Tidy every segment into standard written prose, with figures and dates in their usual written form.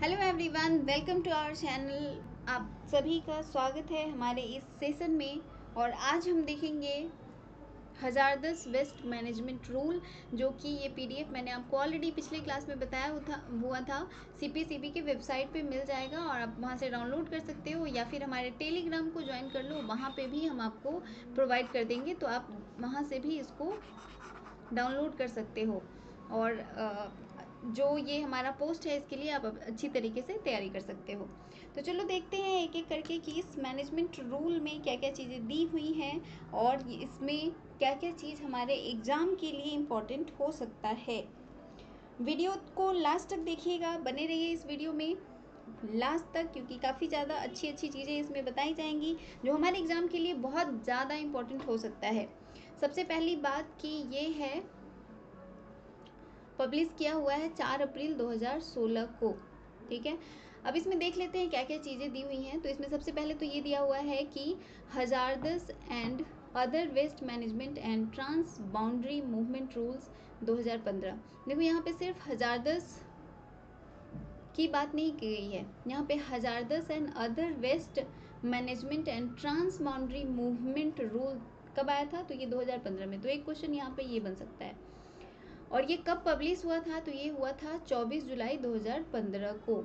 Hello everyone, welcome to our channel. आप सभी का स्वागत है हमारे इस सेशन में। और आज हम देखेंगे 1010 वेस्ट मैनेजमेंट रूल, जो कि ये पीडीएफ मैंने आपको ऑलरेडी पिछले क्लास में बताया हुआ था। सीपीसीबी के वेबसाइट पे मिल जाएगा और आप वहाँ से डाउनलोड कर सकते हो, या फिर हमारे टेलीग्राम को ज्वाइन कर लो, वहाँ पे भी हम आपको प्रोवाइड कर देंगे, तो आप वहाँ से भी इसको डाउनलोड कर सकते हो। और जो ये हमारा पोस्ट है, इसके लिए आप अच्छी तरीके से तैयारी कर सकते हो। तो चलो देखते हैं एक एक करके कि इस मैनेजमेंट रूल में क्या क्या चीज़ें दी हुई हैं और इसमें क्या क्या चीज़ हमारे एग्ज़ाम के लिए इम्पोर्टेंट हो सकता है। वीडियो को लास्ट तक देखिएगा, बने रहिए इस वीडियो में लास्ट तक, क्योंकि काफ़ी ज़्यादा अच्छी अच्छी चीज़ें इसमें बताई जाएंगी जो हमारे एग्ज़ाम के लिए बहुत ज़्यादा इम्पोर्टेंट हो सकता है। सबसे पहली बात कि ये है, पब्लिश किया हुआ है 4 अप्रैल 2016 को। ठीक है, अब इसमें देख लेते हैं क्या क्या चीज़ें दी हुई हैं। तो इसमें सबसे पहले तो ये दिया हुआ है कि hazardous and other waste management and trans boundary movement rules 2015। देखो यहाँ पे सिर्फ हजारदस की बात नहीं की गई है, यहाँ पे hazardous and other waste management and trans boundary movement rule कब आया था, तो ये 2015 में। तो एक क्वेश्चन यहाँ पे ये बन सकता है। और ये कब पब्लिश हुआ था, तो ये हुआ था 24 जुलाई 2015 को।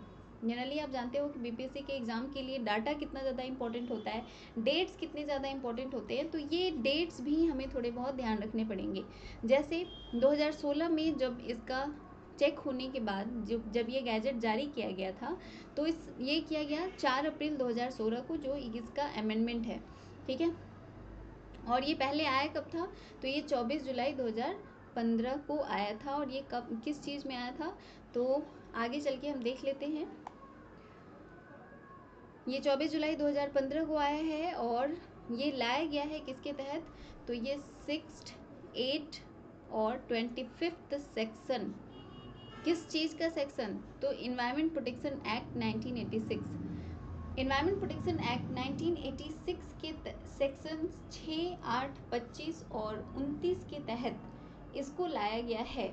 जनरली आप जानते हो कि बीपीएससी के एग्ज़ाम के लिए डाटा कितना ज़्यादा इंपॉर्टेंट होता है, डेट्स कितने ज़्यादा इंपॉर्टेंट होते हैं, तो ये डेट्स भी हमें थोड़े बहुत ध्यान रखने पड़ेंगे। जैसे 2016 में जब इसका चेक होने के बाद जब ये गैजेट जारी किया गया था, तो ये किया गया 4 अप्रैल 2016 को, जो इसका अमेंडमेंट है। ठीक है, और ये पहले आया कब था, तो ये 24 जुलाई 2015 को आया था। और ये कब किस चीज़ में आया था, तो आगे चल के हम देख लेते हैं। ये 24 जुलाई 2015 को आया है और ये लाया गया है किसके तहत, तो ये 6th, 8th और 25th सेक्शन। किस चीज़ का सेक्शन, तो environment protection act 1986। Environment protection act 1986 के सेक्शन 6, 8, 25 और 29 के तहत इसको लाया गया है।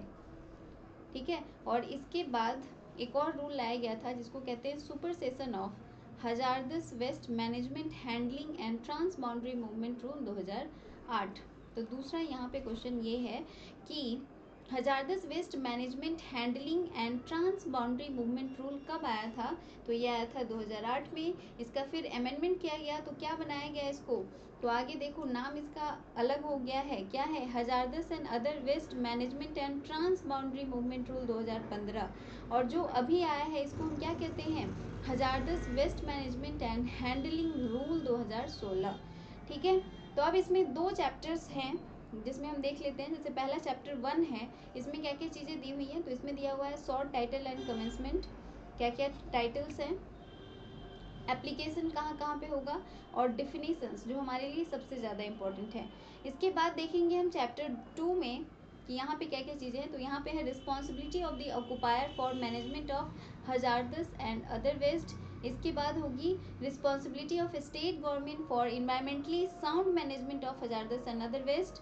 ठीक है, और इसके बाद एक और रूल लाया गया था जिसको कहते हैं super session of hazardous waste management handling and trans boundary movement rule 2008। तो दूसरा यहाँ पे क्वेश्चन ये है कि hazardous waste management handling and trans boundary movement rule कब आया था, तो ये आया था 2008 में। इसका फिर अमेंडमेंट किया गया, तो क्या बनाया गया इसको, तो आगे देखो नाम इसका अलग हो गया है, क्या है, hazardous and other waste management and trans boundary movement rule 2015। और जो अभी आया है इसको हम क्या कहते हैं, hazardous waste management and handling rule 2016। ठीक है, तो अब इसमें 2 चैप्टर्स हैं जिसमें हम देख लेते हैं। जैसे पहला चैप्टर 1 है, इसमें क्या क्या चीज़ें दी हुई हैं, तो इसमें दिया हुआ है शॉर्ट टाइटल एंड कमेंसमेंट, क्या क्या टाइटल्स हैं, एप्लीकेशन कहाँ कहाँ पे होगा, और डिफिनीशंस जो हमारे लिए सबसे ज़्यादा इंपॉर्टेंट है। इसके बाद देखेंगे हम चैप्टर 2 में कि यहाँ पे क्या क्या चीज़ें हैं। तो यहाँ पे है responsibility of the occupier for management of hazardous and other waste. इसके बाद होगी responsibility of state government for environmentally sound management of hazardous and other waste.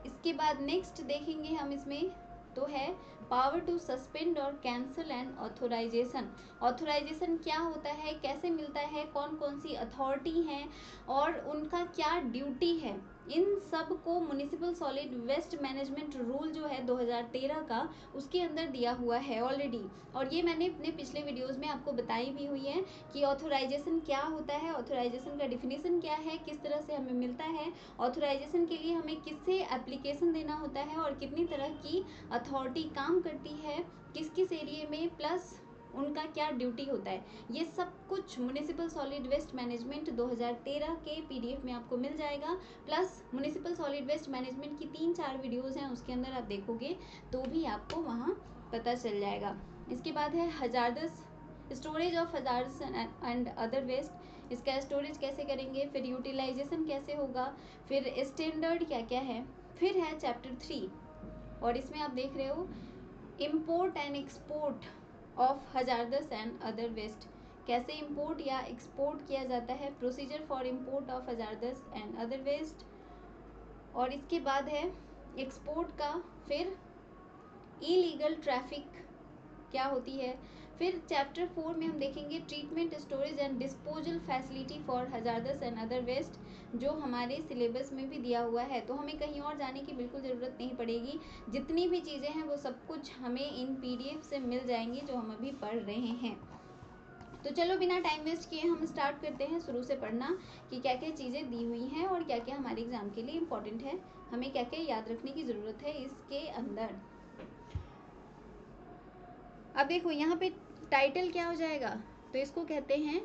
इसके बाद नेक्स्ट देखेंगे हम इसमें, तो है पावर टू सस्पेंड और कैंसिल एंड ऑथोराइजेशन। ऑथोराइजेशन क्या होता है, कैसे मिलता है, कौन कौन सी अथॉरिटी हैं और उनका क्या ड्यूटी है, इन सब को municipal solid waste management rule जो है 2013 का, उसके अंदर दिया हुआ है ऑलरेडी। और ये मैंने अपने पिछले वीडियोस में आपको बताई भी हुई है कि ऑथोराइजेशन क्या होता है, ऑथोराइजेशन का डिफिनीशन क्या है, किस तरह से हमें मिलता है, ऑथोराइजेशन के लिए हमें किससे एप्लीकेशन देना होता है और कितनी तरह की अथॉरिटी काम करती है किस किस एरिया में, प्लस उनका क्या ड्यूटी होता है। ये सब कुछ म्युनिसिपल सॉलिड वेस्ट मैनेजमेंट 2013 के पीडीएफ में आपको मिल जाएगा। Plus municipal solid waste management की 3-4 वीडियोस हैं, उसके अंदर आप देखोगे तो भी आपको वहाँ पता चल जाएगा। इसके बाद है hazardous storage of hazardous and other waste. इसका स्टोरेज कैसे करेंगे, फिर यूटिलाइजेशन कैसे होगा, फिर स्टैंडर्ड क्या क्या है। फिर है चैप्टर 3 और इसमें आप देख रहे हो import and export of hazardous and other waste. कैसे इंपोर्ट या एक्सपोर्ट किया जाता है, procedure for import of hazardous and other waste. और इसके बाद है एक्सपोर्ट का, फिर इलीगल ट्रैफिक क्या होती है, फिर चैप्टर 4 में हम देखेंगे treatment, storage and disposal facility for hazardous and other waste, जो हमारे सिलेबस में भी दिया हुआ है, तो हमें कहीं और जाने की बिल्कुल ज़रूरत नहीं पड़ेगी। जितनी भी चीज़ें हैं वो सब कुछ हमें इन PDF से मिल जाएंगी जो हम अभी पढ़ रहे हैं। तो चलो बिना टाइम वेस्ट किए हम स्टार्ट करते हैं शुरू से पढ़ना कि क्या क्या चीज़ें दी हुई हैं और क्या क्या हमारे एग्जाम के लिए इम्पोर्टेंट है, हमें क्या क्या याद रखने की ज़रूरत है इसके अंदर। अब देखो यहाँ पे टाइटल क्या हो जाएगा, तो इसको कहते हैं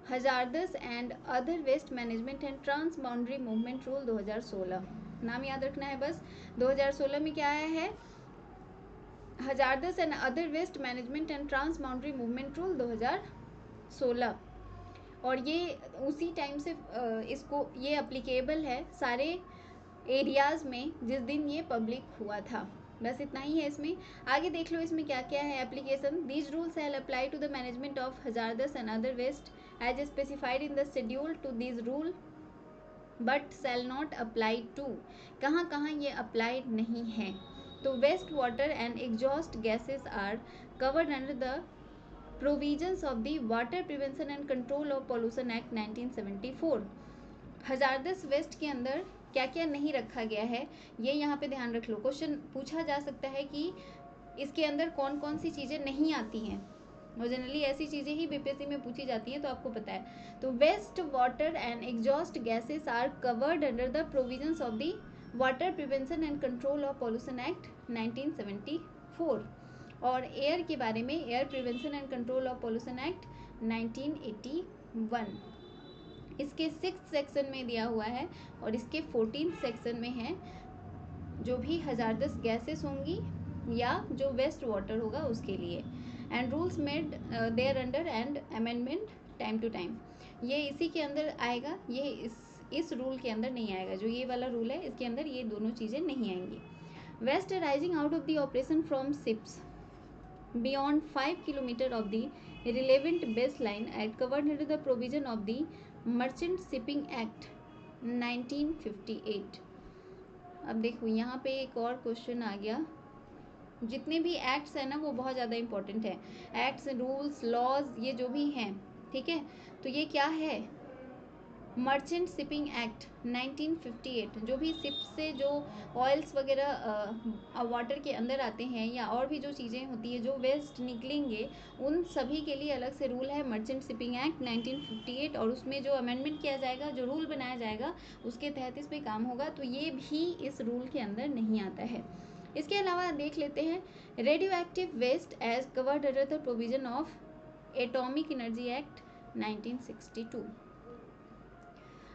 hazardous and other waste management and trans boundary movement rule 2016। नाम याद रखना है बस। 2016 में क्या आया है, hazardous and other waste management and trans boundary movement rule 2016, और ये उसी टाइम से इसको ये अप्लीकेबल है सारे एरियाज़ में जिस दिन ये पब्लिक हुआ था। बस इतना ही है इसमें। आगे देख लो इसमें क्या क्या है application. These rules shall apply to the management of hazardous and other waste as specified in the schedule to this rule but shall not apply to. कहाँ कहाँ ये अप्लाइड नहीं है, तो waste water and exhaust gases are covered under the provisions of the water prevention and control of pollution act 1974। Hazardous waste के अंदर क्या क्या नहीं रखा गया है ये यहाँ पे ध्यान रख लो। क्वेश्चन पूछा जा सकता है कि इसके अंदर कौन कौन सी चीज़ें नहीं आती हैं, और जनरली ऐसी चीज़ें ही BPSC में पूछी जाती हैं, तो आपको पता है। तो waste water and exhaust gases are covered under the provisions of the water prevention and control of pollution act 1974, और एयर के बारे में air prevention and control of pollution act 1981 इसके 6th सेक्शन में दिया हुआ है, और इसके 14th सेक्शन में है जो भी हजार्डस गैसेस होंगी या जो वेस्ट वाटर होगा उसके लिए, and rules made there under and amendment time to time. ये इसी के अंदर आएगा, ये इस रूल के अंदर नहीं आएगा। जो ये वाला रूल है इसके अंदर ये दोनों चीज़ें नहीं आएंगी। Waste arising out of the operation from ships beyond 5 km of the relevant baseline are covered under the provision of the Merchant Shipping Act 1958। अब देखो यहाँ पे एक और क्वेश्चन आ गया। जितने भी एक्ट्स हैं ना वो बहुत ज़्यादा इंपॉर्टेंट है, एक्ट्स, रूल्स, लॉज, ये जो भी हैं, ठीक है। तो ये क्या है, मर्चेंट शिपिंग एक्ट 1958। जो भी शिप से जो ऑयल्स वगैरह वाटर के अंदर आते हैं या और भी जो चीज़ें होती है जो वेस्ट निकलेंगे, उन सभी के लिए अलग से रूल है मर्चेंट शिपिंग एक्ट 1958, और उसमें जो अमेंडमेंट किया जाएगा, जो रूल बनाया जाएगा उसके तहत इस पर काम होगा। तो ये भी इस रूल के अंदर नहीं आता है। इसके अलावा देख लेते हैं radioactive waste as covered under the provision of atomic energy act 1962।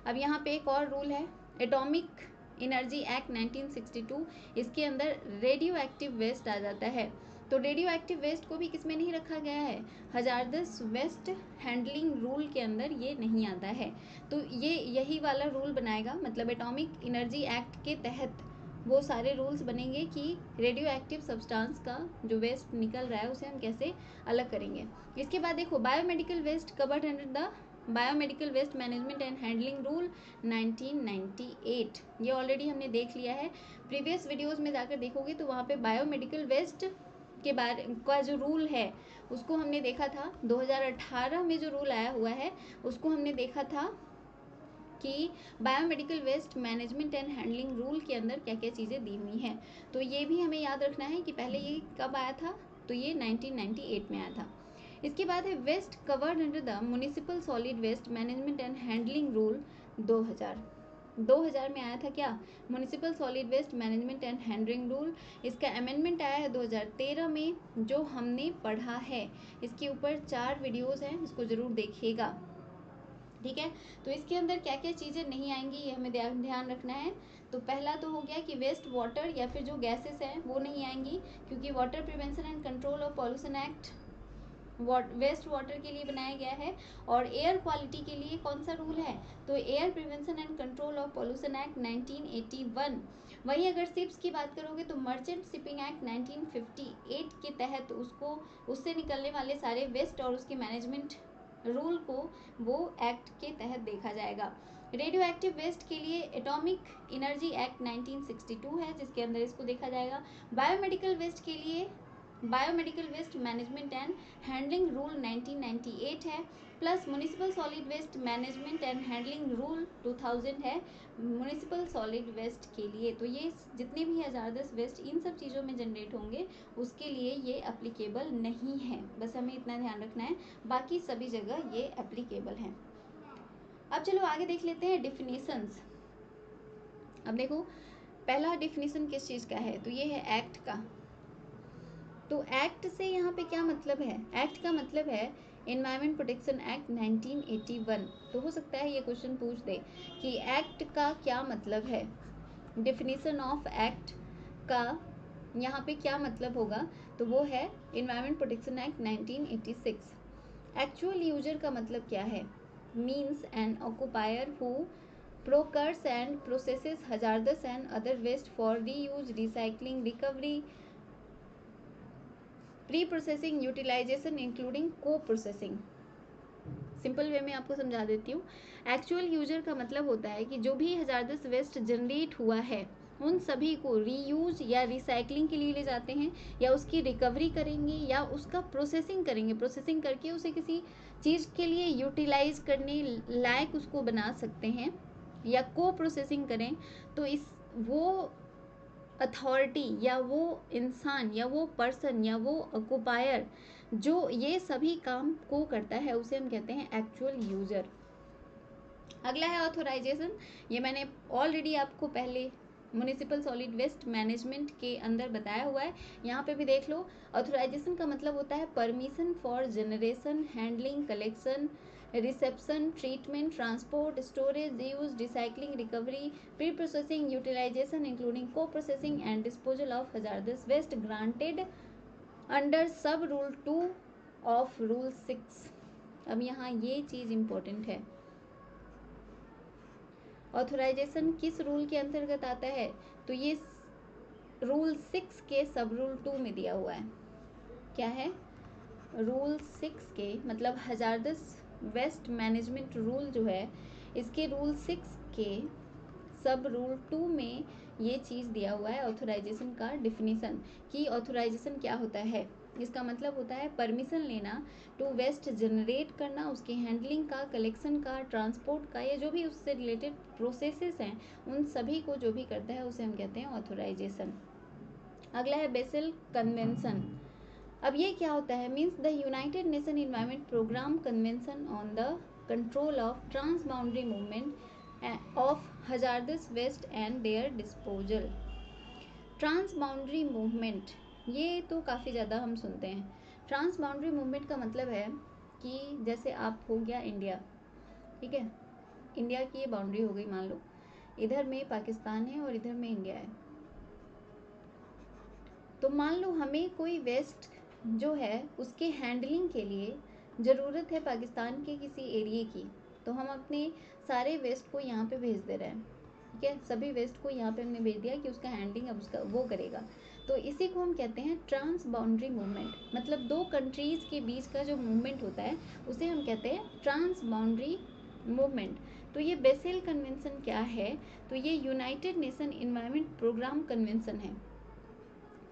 अब यहाँ पे एक और रूल है एटॉमिक एनर्जी एक्ट 1962, इसके अंदर रेडियो एक्टिव वेस्ट आ जाता है। तो रेडियो एक्टिव वेस्ट को भी किसमें नहीं रखा गया है, हजार्डस वेस्ट हैंडलिंग रूल के अंदर ये नहीं आता है। तो ये यही वाला रूल बनाएगा, मतलब एटॉमिक एनर्जी एक्ट के तहत वो सारे रूल्स बनेंगे कि रेडियो एक्टिव सब्सटेंस का जो वेस्ट निकल रहा है उसे हम कैसे अलग करेंगे। इसके बाद देखो biomedical waste covered under the biomedical waste management and handling rule 1998। ये ऑलरेडी हमने देख लिया है, प्रीवियस वीडियोस में जाकर देखोगे तो वहाँ पे बायोमेडिकल वेस्ट के बारे का जो रूल है उसको हमने देखा था। 2018 में जो रूल आया हुआ है उसको हमने देखा था कि biomedical waste management and handling rule के अंदर क्या क्या चीज़ें दी हुई हैं। तो ये भी हमें याद रखना है कि पहले ये कब आया था, तो ये 1998 में आया था। इसके बाद है waste covered under the municipal solid waste management and handling rule 2000 में आया था क्या, municipal solid waste management and handling rule. इसका अमेंडमेंट आया है 2013 में, जो हमने पढ़ा है। इसके ऊपर 4 वीडियोस हैं, इसको ज़रूर देखिएगा, ठीक है। तो इसके अंदर क्या क्या चीज़ें नहीं आएंगी ये हमें ध्यान रखना है। तो पहला तो हो गया कि वेस्ट वाटर या फिर जो गैसेस हैं वो नहीं आएंगी, क्योंकि water prevention and control of pollution act waste water के लिए बनाया गया है। और एयर क्वालिटी के लिए कौन सा रूल है, तो air prevention and control of pollution act 1981। वहीं अगर शिप्स की बात करोगे तो मर्चेंट शिपिंग एक्ट 1958 के तहत उससे निकलने वाले सारे वेस्ट और उसके मैनेजमेंट रूल को वो एक्ट के तहत देखा जाएगा। रेडियो एक्टिव वेस्ट के लिए एटॉमिक एनर्जी एक्ट 1962 है, जिसके अंदर इसको देखा जाएगा। बायोमेडिकल वेस्ट के लिए biomedical waste management and handling rule 1998 है, plus municipal solid waste management and handling rule 2000 है म्यूनिसिपल सॉलिड वेस्ट के लिए। तो ये जितने भी हजारदस वेस्ट इन सब चीज़ों में जनरेट होंगे उसके लिए ये एप्लीकेबल नहीं है, बस हमें इतना ध्यान रखना है, बाकी सभी जगह ये एप्लीकेबल है। अब चलो आगे देख लेते हैं डिफिनीशंस। अब देखो पहला डिफिनीशन किस चीज़ का है, तो ये है एक्ट का। तो एक्ट से यहाँ पे क्या मतलब है, एक्ट का मतलब है एनवायरमेंट प्रोटेक्शन एक्ट 1981। तो हो सकता है ये क्वेश्चन पूछ दे कि एक्ट का क्या मतलब है, डिफिनीशन ऑफ एक्ट का यहाँ पे क्या मतलब होगा, तो वो है environment protection act 1986। Actual user का मतलब क्या है, means an occupier who procures and processes hazardous and other waste for reuse, recycling, recovery, preprocessing, utilisation including coprocessing. Simple way में आपको समझा देती हूँ। एक्चुअल यूजर का मतलब होता है कि जो भी हजारदस वेस्ट जनरेट हुआ है उन सभी को रीयूज या रिसाइकलिंग के लिए ले जाते हैं, या उसकी रिकवरी करेंगे, या उसका प्रोसेसिंग करेंगे, प्रोसेसिंग करके उसे किसी चीज़ के लिए यूटिलाइज करने लायक उसको बना सकते हैं, या को प्रोसेसिंग करें तो इस वो अथॉरिटी या वो इंसान या वो पर्सन या वो ऑक्यूपायर जो ये सभी काम को करता है उसे हम कहते हैं एक्चुअल यूजर। अगला है ऑथोराइजेशन। ये मैंने ऑलरेडी आपको पहले म्यूनिसिपल सॉलिड वेस्ट मैनेजमेंट के अंदर बताया हुआ है, यहाँ पे भी देख लो। ऑथोराइजेशन का मतलब होता है permission for generation, handling, collection, reception, treatment, transport, storage, use, recycling, recovery, pre processing, utilisation including co processing and disposal of hazardous waste granted under sub rule 2 of rule 6। अब यहाँ ये चीज़ इम्पोर्टेंट है, authorisation किस rule के अंतर्गत आता है, तो ये रूल 6 के सब रूल 2 में दिया हुआ है। क्या है, रूल 6 के मतलब हजारदस वेस्ट मैनेजमेंट रूल जो है इसके रूल 6 के सब रूल 2 में ये चीज़ दिया हुआ है ऑथोराइजेशन का डिफिनीशन, कि ऑथोराइजेशन क्या होता है। इसका मतलब होता है परमिशन लेना टू वेस्ट जनरेट करना, उसके हैंडलिंग का, कलेक्शन का, ट्रांसपोर्ट का, या जो भी उससे रिलेटेड प्रोसेसेस हैं उन सभी को जो भी करता है उसे हम कहते हैं ऑथोराइजेशन। अगला है बेसल कन्वेंशन। अब ये क्या होता है, means the United Nation environment programme convention on the control of trans boundary movement of hazardous waste and their disposal. Trans boundary movement ये तो काफ़ी ज़्यादा हम सुनते हैं। ट्रांस बाउंड्री मूवमेंट का मतलब है कि जैसे आप हो गया इंडिया, ठीक है, इंडिया की ये बाउंड्री हो गई, मान लो इधर में पाकिस्तान है और इधर में इंडिया है, तो मान लो हमें कोई वेस्ट जो है उसके हैंडलिंग के लिए ज़रूरत है पाकिस्तान के किसी एरिए की, तो हम अपने सारे वेस्ट को यहाँ पे भेज दे रहे हैं, ठीक है, सभी वेस्ट को यहाँ पे हमने भेज दिया कि उसका हैंडलिंग अब उसका वो करेगा। तो इसी को हम कहते हैं ट्रांस बाउंड्री मूवमेंट, मतलब दो कंट्रीज़ के बीच का जो मूवमेंट होता है उसे हम कहते हैं ट्रांस बाउंड्री मूवमेंट। तो ये बेसेल कन्वेंशन क्या है, तो ये United Nation environment programme convention है,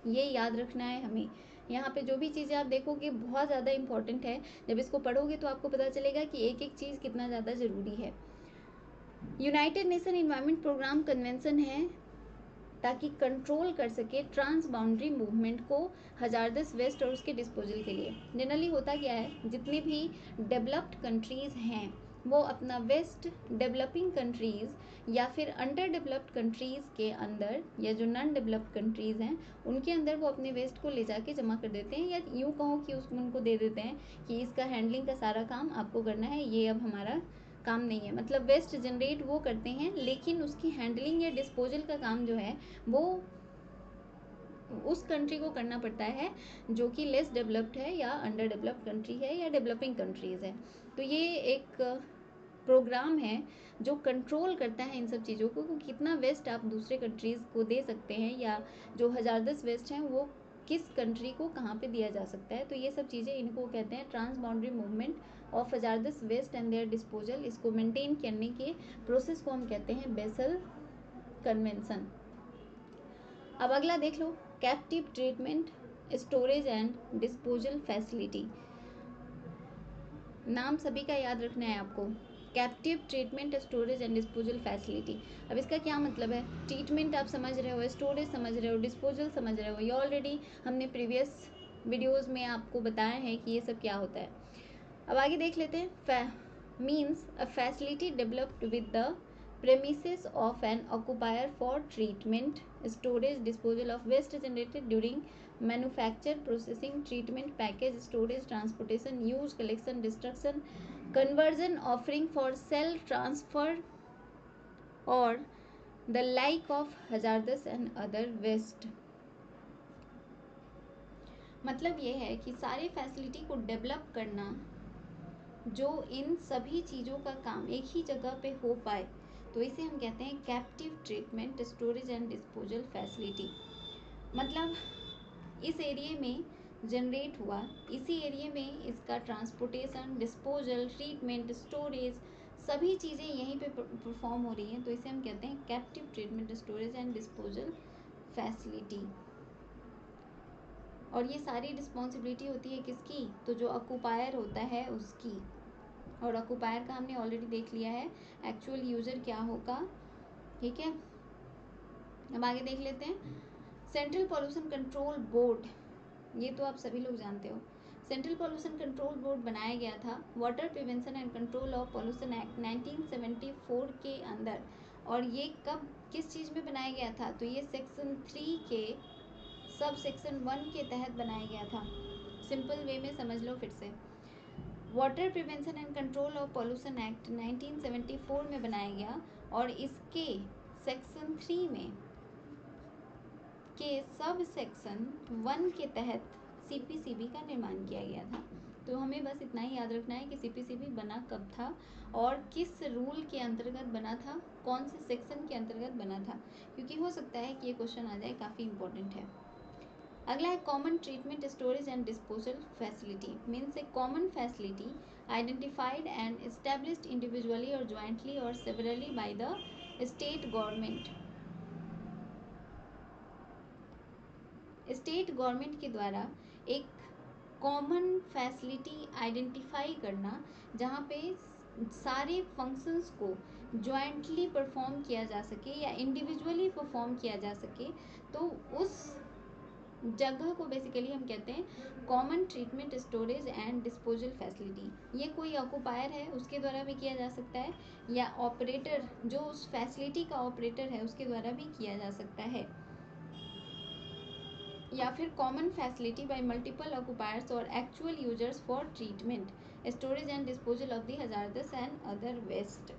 ये याद रखना है हमें। यहाँ पे जो भी चीज़ें आप देखोगे बहुत ज़्यादा इंपॉर्टेंट है, जब इसको पढ़ोगे तो आपको पता चलेगा कि एक एक चीज़ कितना ज़्यादा ज़रूरी है। United Nation environment programme convention है ताकि कंट्रोल कर सके ट्रांस बाउंड्री मूवमेंट को हजारदस वेस्ट और उसके डिस्पोजल के लिए। जनरली होता क्या है, जितने भी डेवलप्ड कंट्रीज़ हैं वो अपना वेस्ट डेवलपिंग कंट्रीज़ या फिर अंडर डेवलप्ड कंट्रीज़ के अंदर, या जो नॉन डेवलप्ड कंट्रीज़ हैं उनके अंदर वो अपने वेस्ट को ले जाके जमा कर देते हैं, या यूँ कहो कि उसको उनको दे देते हैं कि इसका हैंडलिंग का सारा काम आपको करना है, ये अब हमारा काम नहीं है। मतलब वेस्ट जनरेट वो करते हैं लेकिन उसकी हैंडलिंग या डिस्पोजल का काम जो है वो उस कंट्री को करना पड़ता है जो कि लेस डेवलप्ड है या अंडर डेवलप्ड कंट्री है या डेवलपिंग कंट्रीज़ है। तो ये एक प्रोग्राम है जो कंट्रोल करता है इन सब चीज़ों को, कितना वेस्ट आप दूसरे कंट्रीज़ को दे सकते हैं, या जो हजारदस वेस्ट हैं वो किस कंट्री को कहाँ पे दिया जा सकता है। तो ये सब चीज़ें इनको कहते हैं trans boundary movement of hazardous waste and their disposal. इसको मेंटेन करने के प्रोसेस को हम कहते हैं बेसल कन्वेंशन। अब अगला देख लो, captive treatment storage and disposal facility. नाम सभी का याद रखना है आपको। Captive treatment, storage and disposal facility. अब इसका क्या मतलब है? ट्रीटमेंट आप समझ रहे हो, स्टोरेज समझ रहे हो, डिस्पोजल समझ रहे हो, ये ऑलरेडी हमने प्रीवियस वीडियोस में आपको बताया है कि ये सब क्या होता है। अब आगे देख लेते हैं। Means a facility developed with the premises of an occupier for treatment, storage, disposal of waste generated during manufacture, processing, treatment, package, storage, transportation, use, collection, destruction, conversion, offering for sale, transfer or the like of hazardous and other waste। मतलब ये है कि सारी facility को develop करना जो इन सभी चीज़ों का काम एक ही जगह पे हो पाए, तो इसे हम कहते हैं captive treatment, storage and disposal facility. मतलब इस एरिया में जनरेट हुआ, इसी एरिया में इसका ट्रांसपोर्टेशन, डिस्पोजल, ट्रीटमेंट, स्टोरेज, सभी चीज़ें यहीं पे परफॉर्म हो रही हैं, तो इसे हम कहते हैं captive treatment, storage and disposal facility. और ये सारी रिस्पॉन्सिबिलिटी होती है किसकी? तो जो ऑक्यूपायर होता है उसकी। और ऑक्यूपायर का हमने ऑलरेडी देख लिया है, एक्चुअल यूजर क्या होगा। ठीक है, अब आगे देख लेते हैं। सेंट्रल पॉल्यूशन कंट्रोल बोर्ड, ये तो आप सभी लोग जानते हो। सेंट्रल पॉल्यूशन कंट्रोल बोर्ड बनाया गया था water prevention and control of pollution act 1974 के अंदर। और ये कब, किस चीज़ में बनाया गया था? तो ये सेक्शन 3 के सब सेक्शन 1 के तहत बनाया गया था। सिंपल वे में समझ लो फिर से। Water prevention and control of pollution act 1974 में बनाया गया और इसके सेक्शन 3 में के सब सेक्शन 1 के तहत सीपीसीबी का निर्माण किया गया था। तो हमें बस इतना ही याद रखना है कि सीपीसीबी बना कब था और किस रूल के अंतर्गत बना था, कौन से सेक्शन के अंतर्गत बना था, क्योंकि हो सकता है कि ये क्वेश्चन आ जाए, काफ़ी इंपॉर्टेंट है। अगला है common treatment, storage and disposal facility. Means A common facility identified and established individually और ज्वाइंटली और severally by the state government. State government के द्वारा एक कॉमन फैसिलिटी आइडेंटिफाई करना जहाँ पे सारे फंक्शंस को ज्वाइंटली परफॉर्म किया जा सके या इंडिविजुअली परफॉर्म किया जा सके, तो उस जगह को बेसिकली हम कहते हैं common treatment, storage and disposal facility. ये कोई ऑक्यूपायर है उसके द्वारा भी किया जा सकता है या ऑपरेटर, जो उस फैसिलिटी का ऑपरेटर है उसके द्वारा भी किया जा सकता है, या फिर common facility by multiple occupiers और actual users for treatment, storage and disposal of the hazardous and other waste.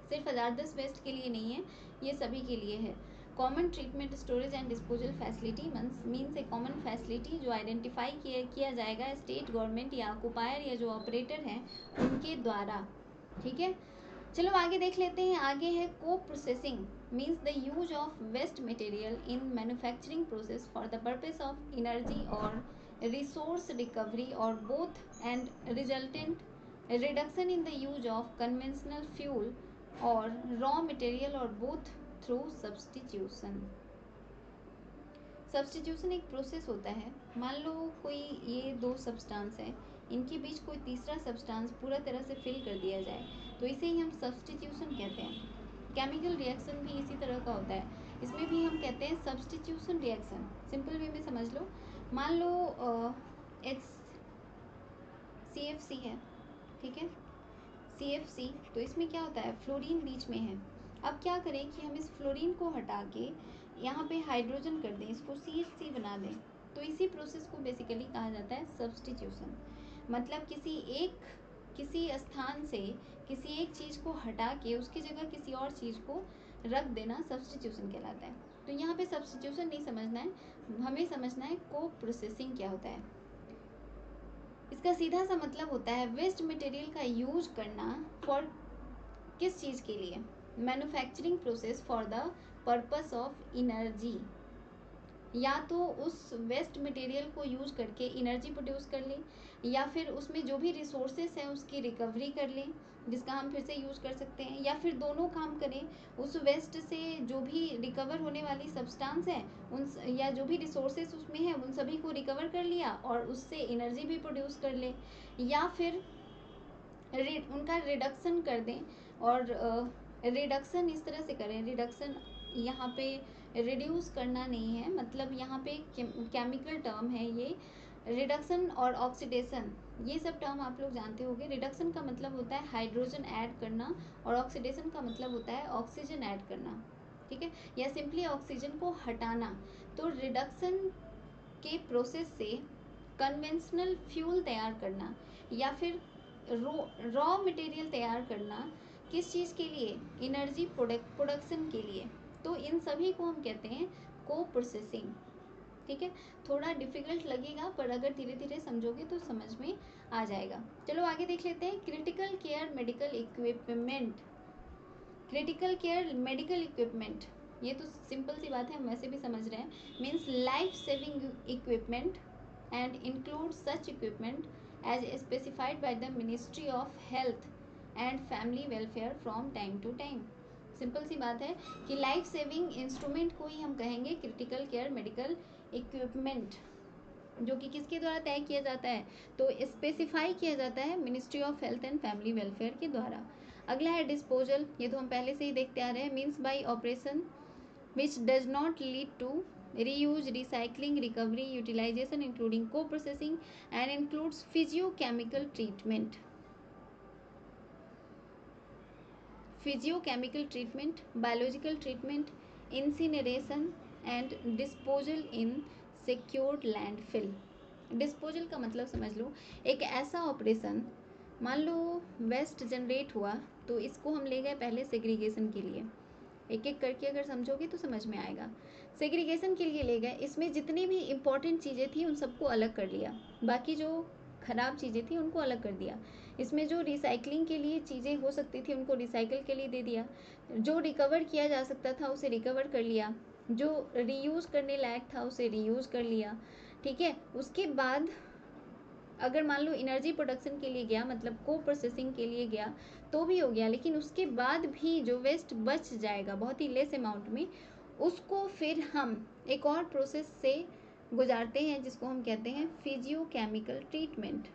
सिर्फ हजारदस वेस्ट के लिए नहीं है, ये सभी के लिए है। Common treatment, storage and disposal facility means A common facility जो आइडेंटिफाई किया जाएगा स्टेट गवर्नमेंट या ऑक्यूपायर या जो ऑपरेटर हैं उनके द्वारा। ठीक है, चलो आगे देख लेते हैं। आगे है को processing, means the use of waste material in manufacturing process for the purpose of energy और रिसोर्स रिकवरी और both and resultant reduction in the use of conventional fuel और रॉ मटेरियल और बोथ थ्रू सब्सटीट्यूशन। सब्सटीट्यूशन एक process होता है, मान लो कोई ये दो सब्सटेंस है, इनके बीच कोई तीसरा सब्सटेंस पूरा तरह से फिल कर दिया जाए, तो इसे ही हम सब्सटीट्यूशन कहते हैं। केमिकल रिएक्शन भी इसी तरह का होता है, इसमें भी हम कहते हैं सब्सटीट्यूशन रिएक्शन। सिंपल वे में समझ लो, मान लो CFC है, ठीक है, CFC, तो इसमें क्या होता है, फ्लोरीन बीच में है। अब क्या करें कि हम इस फ्लोरीन को हटा के यहाँ पे हाइड्रोजन कर दें, इसको CH3 बना दें, तो इसी प्रोसेस को बेसिकली कहा जाता है सब्सटीट्यूशन। मतलब किसी स्थान से किसी एक चीज़ को हटा के उसकी जगह किसी और चीज़ को रख देना सब्सटीट्यूशन कहलाता है। तो यहाँ पे सब्सटीट्यूशन नहीं समझना है, हमें समझना है को प्रोसेसिंग क्या होता है। इसका सीधा सा मतलब होता है वेस्ट मटेरियल का यूज करना फॉर किस चीज़ के लिए, manufacturing process for the purpose of energy या तो उस वेस्ट मटेरियल को यूज करके एनर्जी प्रोड्यूस कर लें, या फिर उसमें जो भी रिसोर्सेस हैं उसकी रिकवरी कर लें जिसका हम फिर से यूज़ कर सकते हैं, या फिर दोनों काम करें, उस वेस्ट से जो भी रिकवर होने वाली सब्सटेंस है उन या जो भी रिसोर्सेस उसमें है उन सभी को रिकवर कर लिया और उससे एनर्जी भी प्रोड्यूस कर ले, या फिर उनका रिडक्शन कर दें। और रिडक्शन इस तरह से करें, रिडक्शन यहाँ पे रिड्यूस करना नहीं है, मतलब यहाँ पे केमिकल टर्म है ये रिडक्शन और ऑक्सीडेशन, ये सब टर्म आप लोग जानते होंगे। रिडक्शन का मतलब होता है हाइड्रोजन ऐड करना और ऑक्सीडेशन का मतलब होता है ऑक्सीजन ऐड करना, ठीक है, या सिंपली ऑक्सीजन को हटाना। तो रिडक्शन के प्रोसेस से कन्वेंशनल फ्यूल तैयार करना या फिर रॉ मटेरियल तैयार करना, किस चीज़ के लिए, एनर्जी प्रोडक्शन के लिए। तो इन सभी को हम कहते हैं को प्रोसेसिंग, ठीक है। थोड़ा डिफिकल्ट लगेगा पर अगर धीरे धीरे समझोगे तो समझ में आ जाएगा। चलो आगे देख लेते हैं। Critical care medical equipment, critical care medical equipment, ये तो सिंपल सी बात है, हम वैसे भी समझ रहे हैं। Means life saving equipment and include such equipment as specified by the ministry of health and family welfare from time to time. Simple सी बात है कि लाइफ सेविंग इंस्ट्रूमेंट को ही हम कहेंगे क्रिटिकल केयर मेडिकल इक्विपमेंट, जो कि किसके द्वारा तय किया जाता है, तो स्पेसिफाई किया जाता है ministry of health and family welfare के द्वारा। अगला है डिस्पोजल, ये तो हम पहले से ही देखते आ रहे हैं। Means by operation which does not lead to reuse, recycling, recovery, utilisation including co processing and includes physicochemical treatment, physicochemical treatment, biological treatment, incineration and disposal in secured landfill. Disposal का मतलब समझ लो, एक ऐसा ऑपरेशन, मान low waist generate हुआ तो इसको हम ले गए पहले सेग्रीगेशन के लिए, एक एक करके अगर समझोगे तो समझ में आएगा। सेग्रीगेशन के लिए ले गए, इसमें जितनी भी इम्पोर्टेंट चीज़ें थी उन सबको अलग कर लिया, बाकी जो ख़राब चीज़ें थी उनको अलग कर दिया। इसमें जो रिसाइकलिंग के लिए चीज़ें हो सकती थी उनको रिसाइकल के लिए दे दिया, जो रिकवर किया जा सकता था उसे रिकवर कर लिया, जो रीयूज़ करने लायक था उसे रीयूज़ कर लिया, ठीक है। उसके बाद अगर मान लो एनर्जी प्रोडक्शन के लिए गया, मतलब को प्रोसेसिंग के लिए गया तो भी हो गया, लेकिन उसके बाद भी जो वेस्ट बच जाएगा बहुत ही लेस अमाउंट में, उसको फिर हम एक और प्रोसेस से गुजारते हैं जिसको हम कहते हैं फिजियोकेमिकल ट्रीटमेंट।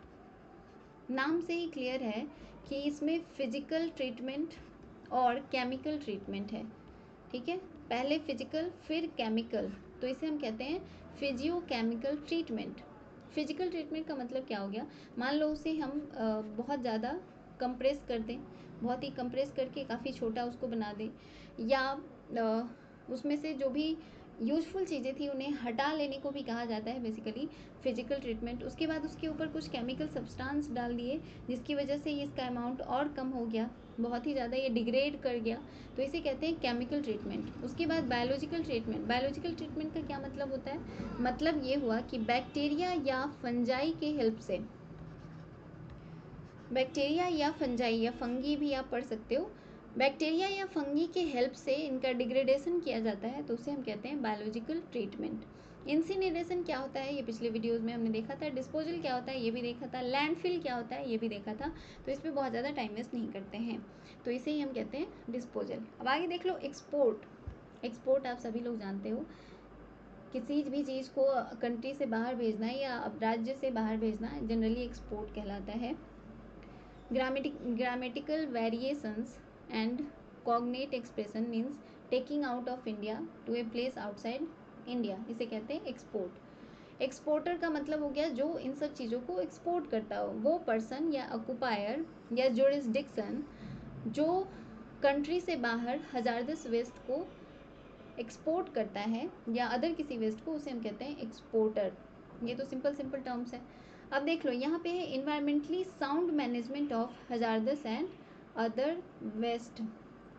नाम से ही क्लियर है कि इसमें फिजिकल ट्रीटमेंट और केमिकल ट्रीटमेंट है, ठीक है, पहले फिजिकल फिर केमिकल, तो इसे हम कहते हैं फिजियोकेमिकल ट्रीटमेंट। फिजिकल ट्रीटमेंट का मतलब क्या हो गया, मान लो उसे हम बहुत ज़्यादा कंप्रेस कर दें, बहुत ही कंप्रेस करके काफ़ी छोटा उसको बना दें, या उसमें से जो भी यूजफुल चीज़ें थी उन्हें हटा लेने को भी कहा जाता है बेसिकली फिजिकल ट्रीटमेंट। उसके बाद उसके ऊपर कुछ केमिकल सब्सटेंस डाल दिए जिसकी वजह से इसका अमाउंट और कम हो गया, बहुत ही ज़्यादा ये डिग्रेड कर गया, तो इसे कहते हैं केमिकल ट्रीटमेंट। उसके बाद बायोलॉजिकल ट्रीटमेंट, बायोलॉजिकल ट्रीटमेंट का क्या मतलब होता है, मतलब ये हुआ कि बैक्टीरिया या फंजाई के हेल्प से, बैक्टीरिया या फंजाई या फंगी भी आप पढ़ सकते हो, बैक्टीरिया या फंगी के हेल्प से इनका डिग्रेडेशन किया जाता है, तो उसे हम कहते हैं बायोलॉजिकल ट्रीटमेंट। इंसिनरेशन क्या होता है ये पिछले वीडियोस में हमने देखा था, डिस्पोजल क्या होता है ये भी देखा था, लैंडफिल क्या होता है ये भी देखा था, तो इसमें बहुत ज़्यादा टाइम वेस्ट नहीं करते हैं, तो इसे ही हम कहते हैं डिस्पोजल। अब आगे देख लो एक्सपोर्ट। एक्सपोर्ट आप सभी लोग जानते हो, किसी भी चीज़ को कंट्री से बाहर भेजना या राज्य से बाहर भेजना जनरली एक्सपोर्ट कहलाता है। Grammatical variations and cognate expression means taking out of India to a place outside India, इसे कहते हैं एक्सपोर्ट। एक्सपोर्टर का मतलब हो गया जो इन सब चीज़ों को एक्सपोर्ट करता हो, वो पर्सन या ऑक्युपायर या जुरिस्डिक्शन जो कंट्री से बाहर हजारदस वेस्ट को एक्सपोर्ट करता है या अदर किसी वेस्ट को, उसे हम कहते हैं एक्सपोर्टर। ये तो सिंपल टर्म्स है। अब देख लो यहाँ पे है environmentally sound management of hazardous and other waste.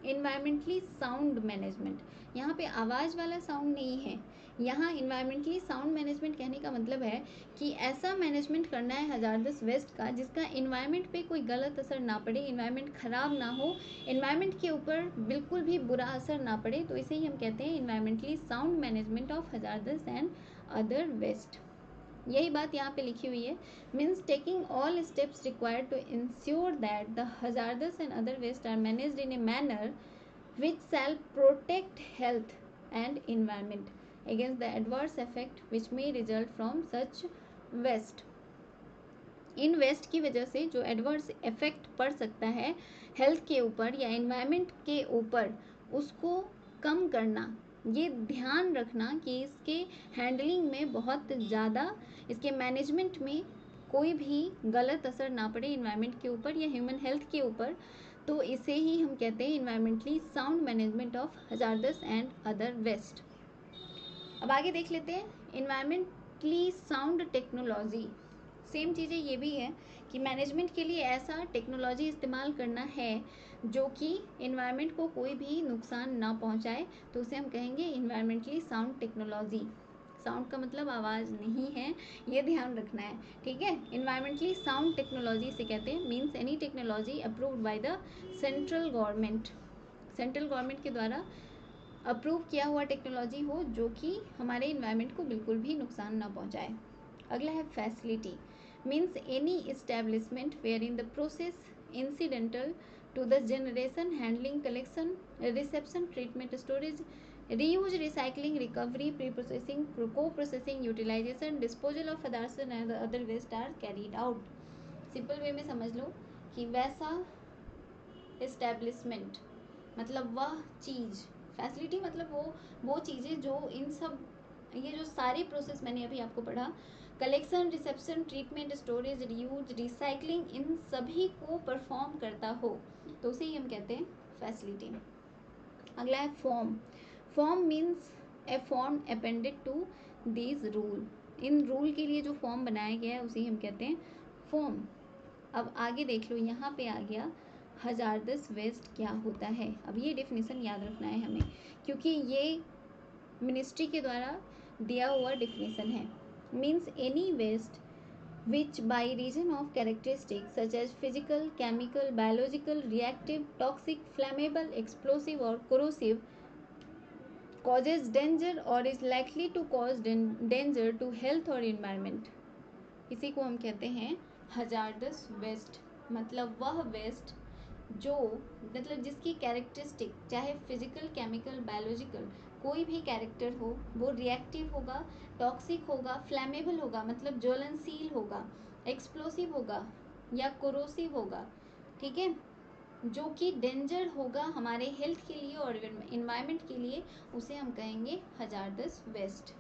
Environmentally sound management, यहाँ पे आवाज़ वाला साउंड नहीं है, यहाँ इन्वायरमेंटली साउंड मैनेजमेंट कहने का मतलब है कि ऐसा मैनेजमेंट करना है हजारदस वेस्ट का जिसका इन्वायरमेंट पे कोई गलत असर ना पड़े, इन्वायरमेंट खराब ना हो, इन्वायरमेंट के ऊपर बिल्कुल भी बुरा असर ना पड़े। तो इसे ही हम कहते हैं environmentally sound management of hazardous and other waste. यही बात यहाँ पे लिखी हुई है, means taking all steps required to ensure that the hazardous and other waste are managed in a manner which shall protect health and environment against the adverse effect which may result from such waste। इन waste की वजह से जो adverse effect पड़ सकता है health के ऊपर या एनवायरनमेंट के ऊपर, उसको कम करना, ये ध्यान रखना कि इसके हैंडलिंग में बहुत ज़्यादा, इसके मैनेजमेंट में कोई भी गलत असर ना पड़े इन्वायरमेंट के ऊपर या ह्यूमन हेल्थ के ऊपर। तो इसे ही हम कहते हैं environmentally sound management of hazardous and other waste. अब आगे देख लेते हैं इन्वायरमेंटली साउंड टेक्नोलॉजी। सेम चीज़ें ये भी है कि मैनेजमेंट के लिए ऐसा टेक्नोलॉजी इस्तेमाल करना है जो कि इन्वायरमेंट को कोई भी नुकसान ना पहुंचाए, तो उसे हम कहेंगे इन्वायरमेंटली साउंड टेक्नोलॉजी। साउंड का मतलब आवाज़ नहीं है, ये ध्यान रखना है, ठीक है। इन्वायरमेंटली साउंड टेक्नोलॉजी से कहते हैं means any technology approved by the central government, central government के द्वारा अप्रूव किया हुआ टेक्नोलॉजी हो जो कि हमारे इन्वायरमेंट को बिल्कुल भी नुकसान ना पहुंचाए। अगला है facility, means any establishment wherein the process incidental to the generation, handling, collection, reception, treatment, storage, reuse, recycling, recovery, pre-processing, co-processing, utilization, disposal of others and other waste are carried out। Simple way में समझ लो कि वैसा establishment मतलब वह चीज़, facility मतलब वो चीज़ें जो इन सब, ये जो सारे प्रोसेस मैंने अभी आपको पढ़ा, collection, reception, treatment, storage, reuse, recycling, इन सभी को परफॉर्म करता हो, तो उसे ही हम कहते हैं फैसिलिटी। अगला है form. Form means a form appended to this rule. इन रूल के लिए जो फॉर्म बनाया गया है उसे ही हम कहते हैं फॉर्म। अब आगे देख लो, यहाँ पे आ गया हजारदस वेस्ट क्या होता है। अब ये डेफिनेशन याद रखना है हमें, क्योंकि ये मिनिस्ट्री के द्वारा दिया हुआ डेफिनेशन है। Means any waste which by reason of characteristics such as physical, chemical, biological, reactive, toxic, flammable, explosive or corrosive causes danger or is likely to cause danger to health or environment, इसी को हम कहते हैं hazardous waste. मतलब वह waste जो, मतलब जिसकी कैरेक्टरिस्टिक चाहे फिजिकल, केमिकल, बायोलॉजिकल कोई भी कैरेक्टर हो, वो रिएक्टिव होगा, टॉक्सिक होगा, फ्लैमेबल होगा मतलब ज्वलनशील होगा, एक्सप्लोसिव होगा या कोरोसिव होगा, ठीक है, जो कि डेंजर होगा हमारे हेल्थ के लिए और इन्वायरमेंट के लिए, उसे हम कहेंगे हजारदस वेस्ट।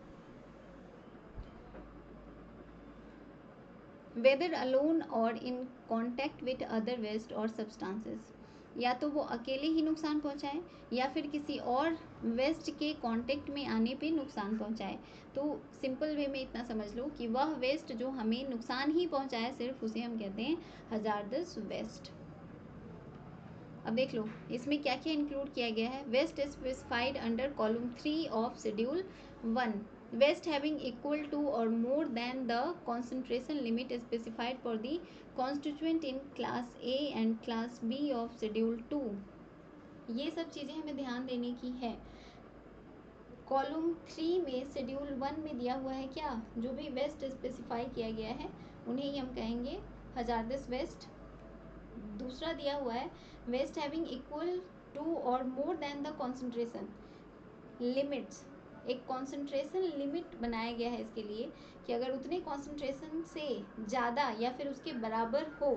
वेदर अलोन और in contact with other waste और सब्सटेंसेस, या तो वो अकेले ही नुकसान पहुंचाए या फिर किसी और वेस्ट के कांटेक्ट में आने पे नुकसान पहुंचाए। तो सिंपल वे में इतना समझ लो कि वह वेस्ट जो हमें नुकसान ही पहुंचाए सिर्फ, उसे हम कहते हैं हजारदस वेस्ट। अब देख लो इसमें क्या क्या इंक्लूड किया गया है। Waste specified under column 3 of schedule 1, waste having equal to or more than the concentration limit specified for the constituent in class A and class B of schedule 2। ये सब चीज़ें हमें ध्यान देने की है। कॉलम 3 में शेड्यूल 1 में दिया हुआ है क्या, जो भी वेस्ट स्पेसिफाई किया गया है उन्हें ही हम कहेंगे हजारदस वेस्ट। दूसरा दिया हुआ है वेस्ट हैविंग इक्वल टू और more than the concentration limits, एक कॉन्सेंट्रेशन लिमिट बनाया गया है इसके लिए कि अगर उतने कॉन्सेंट्रेशन से ज़्यादा या फिर उसके बराबर हो,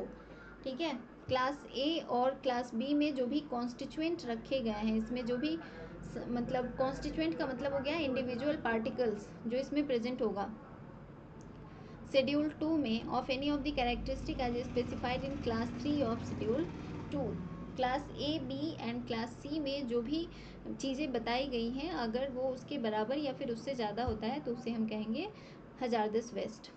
ठीक है, क्लास ए और क्लास बी में जो भी कॉन्स्टिट्यूएंट रखे गए हैं, इसमें जो भी मतलब कॉन्स्टिट्यूएंट का मतलब हो गया इंडिविजुअल पार्टिकल्स जो इसमें प्रेजेंट होगा शेड्यूल 2 में, of any of the characteristic as specified in class 3 of schedule 2। Class A, B and class C में जो भी चीज़ें बताई गई हैं अगर वो उसके बराबर या फिर उससे ज़्यादा होता है तो उसे हम कहेंगे hazardous waste.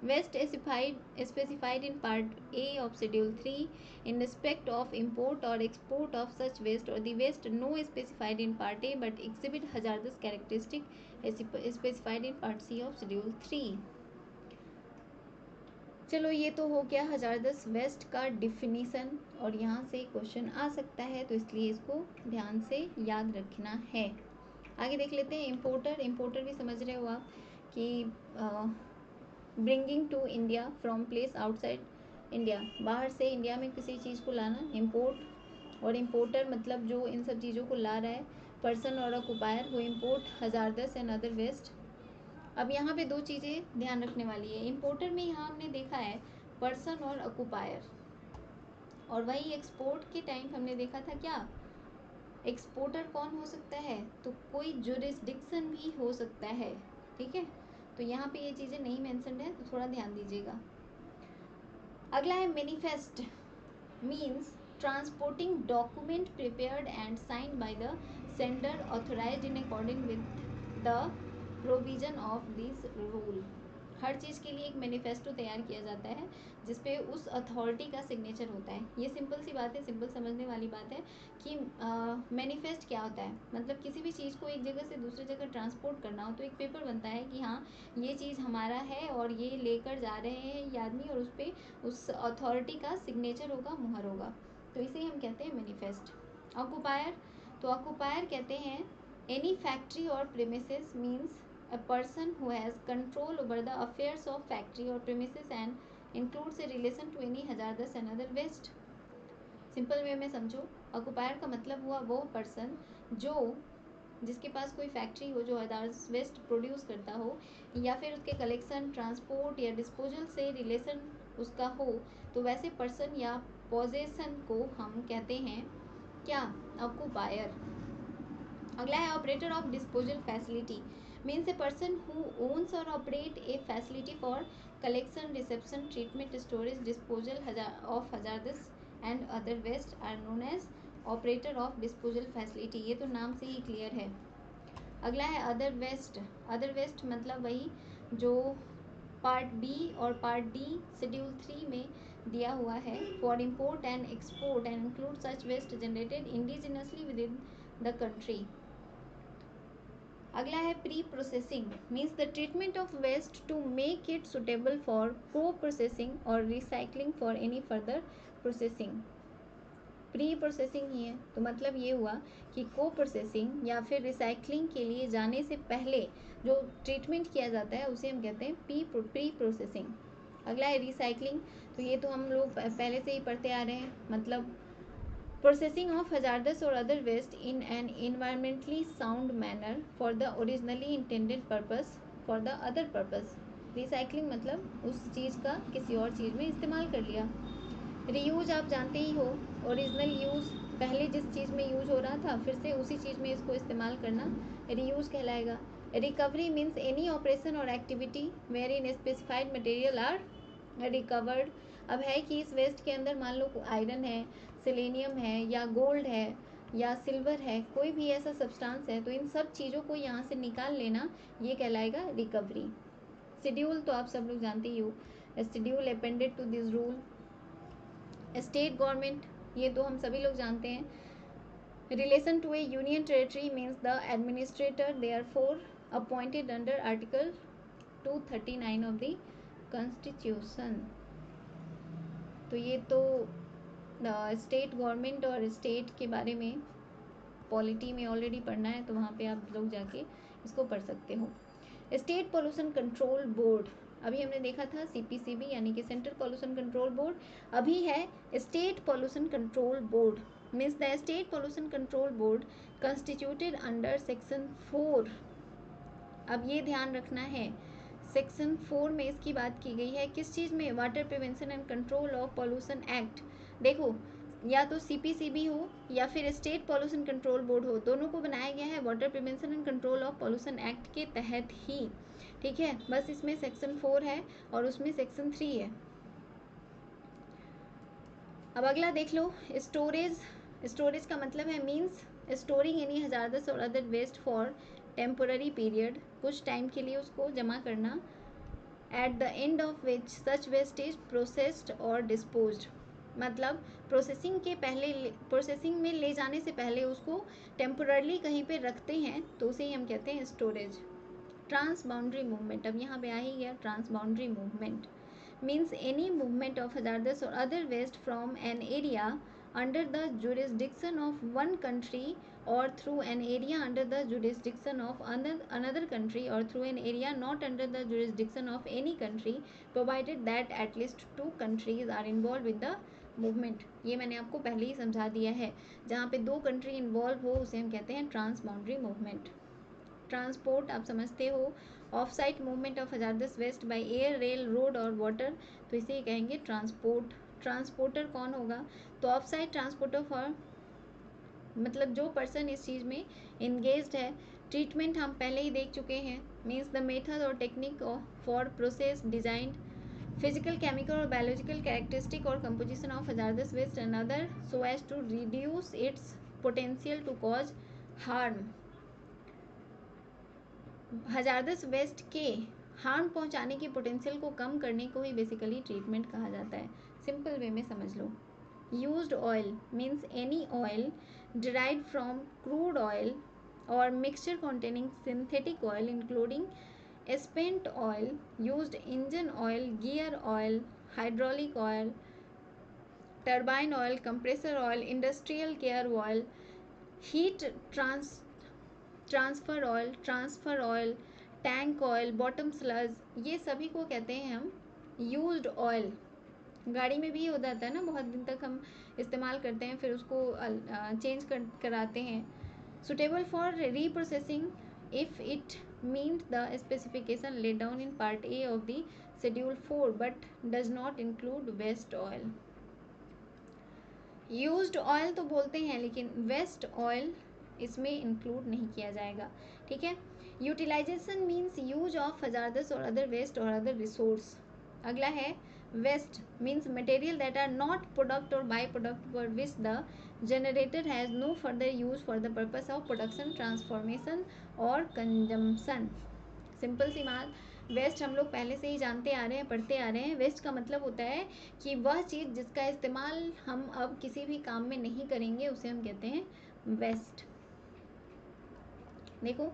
Waste specified in part A of schedule 3 in respect of import और एक्सपोर्ट ऑफ सच वेस्ट और the waste no specified in part A but exhibit hazardous characteristic specified in part C of schedule 3। चलो ये तो हो गया हजारदस waste का definition, और यहाँ से क्वेश्चन आ सकता है तो इसलिए इसको ध्यान से याद रखना है। आगे देख लेते हैं इम्पोर्टर। इम्पोर्टर भी समझ रहे हो आप कि bringing to India from place outside India, बाहर से इंडिया में किसी चीज़ को लाना इम्पोर्ट। और इम्पोर्टर मतलब जो इन सब चीज़ों को ला रहा है, पर्सन और ऑक्युपायर वो इम्पोर्ट हजारदस एंड अदर वेस्ट। अब यहाँ पे दो चीज़ें ध्यान रखने वाली है। इम्पोर्टर में यहाँ हमने देखा है पर्सन और ऑक्युपायर, और वही एक्सपोर्ट के टाइम हमने देखा था क्या, एक्सपोर्टर कौन हो सकता है, तो कोई जुरिस्डिक्शन भी हो सकता है। ठीक है, तो यहाँ पे ये चीज़ें नहीं मेंशन है तो थोड़ा ध्यान दीजिएगा। अगला है manifest, means transporting document prepared and signed by the sender authorised in according with the provision of this rule. हर चीज़ के लिए एक मैनिफेस्टो तैयार किया जाता है जिसपे उस अथॉरिटी का सिग्नेचर होता है। ये सिंपल सी बात है, सिंपल समझने वाली बात है कि मैनिफेस्ट क्या होता है, मतलब किसी भी चीज़ को एक जगह से दूसरी जगह ट्रांसपोर्ट करना हो तो एक पेपर बनता है कि हाँ ये चीज़ हमारा है और ये लेकर जा रहे हैं ये आदमी, और उस पर उस अथॉरिटी का सिग्नेचर होगा, मुहर होगा, तो इसे हम कहते हैं मैनिफेस्ट। ऑक्युपायर, तो ऑक्युपायर कहते हैं एनी फैक्ट्री और premises, means a person who has control over the affairs of factory or premises and includes a relation to any hazardous and other waste। Simple way में समझो, ऑक्युपायर का मतलब हुआ वो पर्सन जो जिसके पास कोई फैक्ट्री हो जो हजारदस वेस्ट प्रोड्यूस करता हो, या फिर उसके कलेक्शन, ट्रांसपोर्ट या डिस्पोजल से रिलेशन उसका हो, तो वैसे पर्सन या पोजेशन को हम कहते हैं क्या, ऑक्युपायर। अगला है operator of disposal facility, means a person who owns or operate a facility for collection, reception, treatment, storage, disposal of hazardous and other waste are known as operator of disposal facility। ये तो नाम से ही clear है। अगला है other waste. Other waste मतलब वही जो पार्ट बी और पार्ट डी शेड्यूल 3 में दिया हुआ है, for import and export and include such waste generated indigenously within the country. अगला है pre processing, means the treatment of waste to make it suitable for co processing और recycling for any further processing. Pre processing ही है तो मतलब ये हुआ कि को प्रोसेसिंग या फिर रिसाइकलिंग के लिए जाने से पहले जो ट्रीटमेंट किया जाता है उसे हम कहते हैं प्री प्रोसेसिंग। अगला है रिसाइकलिंग, तो ये तो हम लोग पहले से ही पढ़ते आ रहे हैं, मतलब processing of hazardous or other waste in an environmentally sound manner for the originally intended purpose for the other purpose। Recycling मतलब उस चीज़ का किसी और चीज़ में इस्तेमाल कर लिया। रीयूज आप जानते ही हो, ओरिजिनल यूज़, पहले जिस चीज़ में यूज हो रहा था फिर से उसी चीज़ में इसको इस्तेमाल करना रीयूज कहलाएगा। रिकवरी मीन्स एनी ऑपरेशन और activity wherein specified material are recovered. अब है कि इस वेस्ट के अंदर मान लो आयरन है, सेलेनियम है या गोल्ड है या सिल्वर है, कोई भी ऐसा सब्सटेंस है, तो इन सब चीज़ों को यहाँ से निकाल लेना ये कहलाएगा रिकवरी। शेड्यूल तो आप सब लोग जानते ही हो, schedule appended to this rule. State government, ये तो हम सभी लोग जानते हैं, relation to a union territory means the administrator therefor appointed under article 239 of the constitution. तो ये तो स्टेट गवर्नमेंट और स्टेट के बारे में पॉलिटी में ऑलरेडी पढ़ना है तो वहाँ पे आप लोग जाके इसको पढ़ सकते हो। स्टेट पॉल्यूशन कंट्रोल बोर्ड, अभी हमने देखा था सीपीसीबी यानी कि सेंट्रल पॉल्यूशन कंट्रोल बोर्ड, अभी है state pollution control board, means the state pollution control board constituted under section 4। अब ये ध्यान रखना है, सेक्शन 4 में इसकी बात की गई है, किस चीज़ में, water prevention and control of pollution act. देखो या तो सीपीसीबी हो या फिर स्टेट पॉल्यूशन कंट्रोल बोर्ड हो, दोनों को बनाया गया है water prevention and control of pollution act के तहत ही। ठीक है, बस इसमें सेक्शन 4 है और उसमें सेक्शन 3 है। अब अगला देख लो स्टोरेज। स्टोरेज का मतलब है मीन्स स्टोरिंग एनी हजारदस और other waste for temporary period, कुछ टाइम के लिए उसको जमा करना, at the end of which such waste is processed और डिस्पोज्ड, मतलब प्रोसेसिंग के पहले, प्रोसेसिंग में ले जाने से पहले उसको टेम्पोररली कहीं पे रखते हैं तो उसे ही हम कहते हैं स्टोरेज। ट्रांस बाउंड्री मूवमेंट, अब यहाँ पे आ ही गया trans boundary movement, means any movement of hazardous or other waste from an area under the jurisdiction of one country or through an area under the jurisdiction of another country or through an area not under the jurisdiction of any country provided that at least two countries are involved with the movement। ये मैंने आपको पहले ही समझा दिया है, जहाँ पे दो कंट्री इन्वॉल्व हो उसे हम कहते हैं ट्रांस बाउंड्री मूवमेंट। ट्रांसपोर्ट आप समझते हो, off site movement of hazardous waste by air, rail, road और वाटर, तो इसे कहेंगे ट्रांसपोर्ट। ट्रांसपोर्टर कौन होगा, तो ऑफ साइट ट्रांसपोर्टर फॉर मतलब जो पर्सन इस चीज़ में इंगेज्ड है। ट्रीटमेंट हम पहले ही देख चुके हैं, मीन्स द मेथड और technique for process design physical, chemical और बायोलॉजिकल कैरेक्टरिस्टिक और composition of hazardous waste and other so as to reduce its potential to cause harm. Hazardous waste के हार्म पहुंचाने की पोटेंशियल को कम करने को ही बेसिकली ट्रीटमेंट कहा जाता है। सिंपल वे में समझ लो। Used oil means any oil derived from crude oil or mixture containing synthetic oil including spent oil, used engine oil, gear oil, hydraulic oil, turbine oil, compressor oil, industrial gear oil, heat transfer oil, tank oil, bottom sludge, ये सभी को कहते हैं हम used oil. गाड़ी में भी हो जाता है ना, बहुत दिन तक हम इस्तेमाल करते हैं फिर उसको चेंज कराते हैं। Suitable for reprocessing if it meet the specification laid down in part A of the schedule 4 but does not include waste oil. Used oil तो बोलते हैं लेकिन वेस्ट ऑयल इसमें इंक्लूड नहीं किया जाएगा, ठीक है। Utilisation means use of hazardous और अदर वेस्ट और अदर रिसोर्स। अगला है waste means material that are not product और by product for which the generator has no further use for the purpose of production, transformation और consumption. Simple सी बात, waste हम लोग पहले से ही जानते आ रहे हैं, पढ़ते आ रहे हैं। वेस्ट का मतलब होता है कि वह चीज़ जिसका इस्तेमाल हम अब किसी भी काम में नहीं करेंगे उसे हम कहते हैं वेस्ट। देखो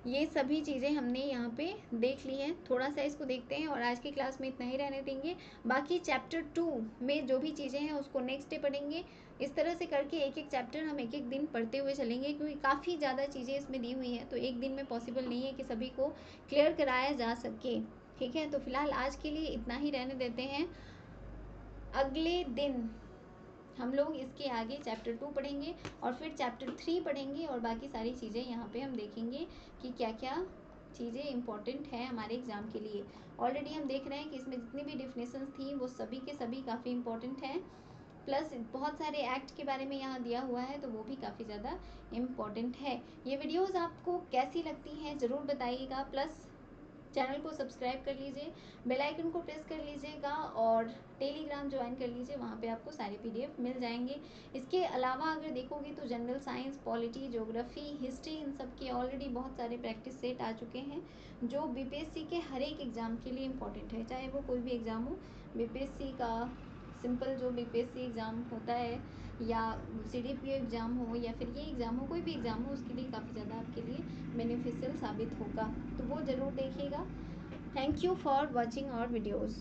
ये सभी चीज़ें हमने यहाँ पे देख ली हैं, थोड़ा सा इसको देखते हैं और आज की क्लास में इतना ही रहने देंगे। बाकी चैप्टर 2 में जो भी चीज़ें हैं उसको नेक्स्ट डे पढ़ेंगे। इस तरह से करके एक एक चैप्टर हम एक एक दिन पढ़ते हुए चलेंगे, क्योंकि काफ़ी ज़्यादा चीज़ें इसमें दी हुई हैं, तो एक दिन में पॉसिबल नहीं है कि सभी को क्लियर कराया जा सके, ठीक है। तो फिलहाल आज के लिए इतना ही रहने देते हैं। अगले दिन हम लोग इसके आगे चैप्टर 2 पढ़ेंगे और फिर चैप्टर 3 पढ़ेंगे और बाकी सारी चीज़ें यहाँ पे हम देखेंगे कि क्या क्या चीज़ें इंपॉर्टेंट है हमारे एग्ज़ाम के लिए। ऑलरेडी हम देख रहे हैं कि इसमें जितनी भी डिफिनेशंस थी वो सभी के सभी काफ़ी इंपॉर्टेंट हैं, प्लस बहुत सारे एक्ट के बारे में यहाँ दिया हुआ है तो वो भी काफ़ी ज़्यादा इम्पॉर्टेंट है। ये वीडियोज़ आपको कैसी लगती हैं ज़रूर बताइएगा, प्लस चैनल को सब्सक्राइब कर लीजिए, बेल आइकन को प्रेस कर लीजिएगा और टेलीग्राम ज्वाइन कर लीजिए, वहाँ पे आपको सारे PDF मिल जाएंगे। इसके अलावा अगर देखोगे तो general science, polity, geography, history, इन सब के ऑलरेडी बहुत सारे प्रैक्टिस सेट आ चुके हैं जो BPSC के हर एक एग्ज़ाम के लिए इम्पॉर्टेंट है, चाहे वो कोई भी एग्ज़ाम हो। BPSC का सिंपल जो BPSC एग्ज़ाम होता है या CDPO एग्ज़ाम हो या फिर ये एग्ज़ाम हो, कोई भी एग्ज़ाम हो, उसके लिए काफ़ी ज़्यादा आपके लिए बेनिफिशियल साबित होगा, तो वो ज़रूर देखिएगा। Thank you for watching our videos.